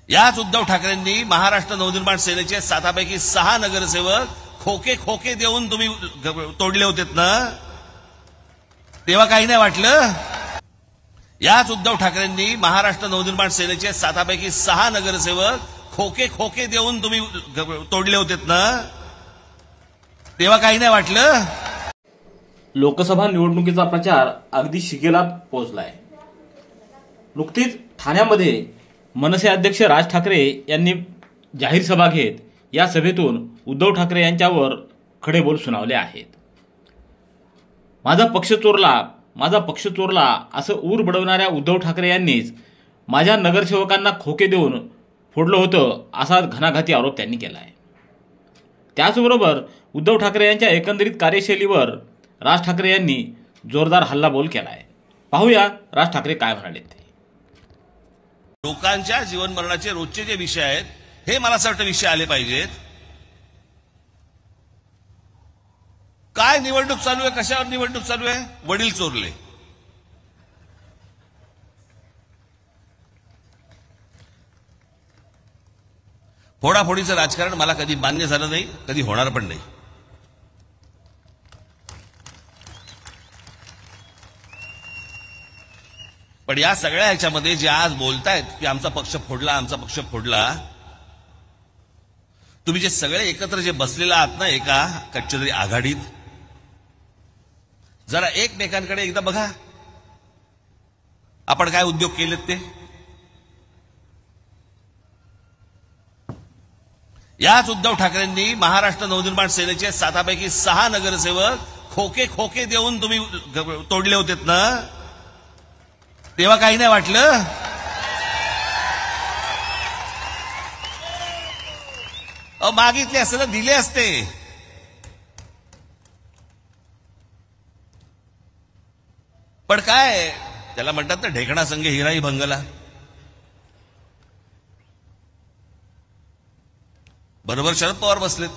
याच उद्धव ठाकरेंनी महाराष्ट्र नवनिर्माण सेनेचे 7पैकी 6 नगरसेवक खोके खोके देऊन तुम्ही तोडले होतेत ना, तेव्हा काही नाही वाटलं. याच उद्धव ठाकरेंनी महाराष्ट्र नवनिर्माण सेनेचे 7पैकी 6 नगरसेवक खोके खोके देऊन तुम्ही तोडले होतेत ना, तेव्हा काही नाही वाटलं. लोकसभा निवडणुकीचा प्रचार अगदी शिगेला पोहोचलाय. नुकतीच ठाण्यामध्ये मनसे अध्यक्ष राज ठाकरे यांनी जाहीर सभा घेत या सभेतून उद्धव ठाकरे यांच्यावर खडे बोल सुनावले आहेत. माझा पक्ष चोरला असं ऊर बडवणाऱ्या उद्धव ठाकरे यांनीच माझ्या नगरसेवकांना खोके देऊन फोडलं होतं असा घणाघाती आरोप त्यांनी केला आहे. त्याचबरोबर उद्धव ठाकरे यांच्या एकंदरीत कार्यशैलीवर राज ठाकरे यांनी जोरदार हल्लाबोल केला आहे. पाहूया राज ठाकरे काय म्हणाले ते. लोकांच्या जीवन मरणाचे रोजचे जे विषय आहेत हे मला असं वाटतं विषय आले पाहिजेत. काय निवडणूक चालू आहे, कशावर निवडणूक चालू आहे? वडील चोरले. फोडाफोडीचं राजकारण मला कधी मान्य झालं नाही, कधी होणार पण नाही. पण या सगळ्या ह्याच्यामध्ये जे आज बोलतायत की आमचा पक्ष फोडला, तुम्ही जे सगळे एकत्र जे बसलेला आहात ना एका कच्च्या तरी आघाडीत, जरा एकमेकांकडे एकदा बघा आपण काय उद्योग केलेत ते. याच उद्धव ठाकरेंनी महाराष्ट्र नवनिर्माण सेनेचे 7पैकी 6 नगरसेवक खोके खोके देऊन तुम्ही तोडले होतेत ना, तेव्हा काही नाही वाटलं. मागितले असते ना, दिले असते. पण काय त्याला म्हणतात ना, ढेकणा संगे हिराई भंगला. बरोबर शरद पवार बसलेत.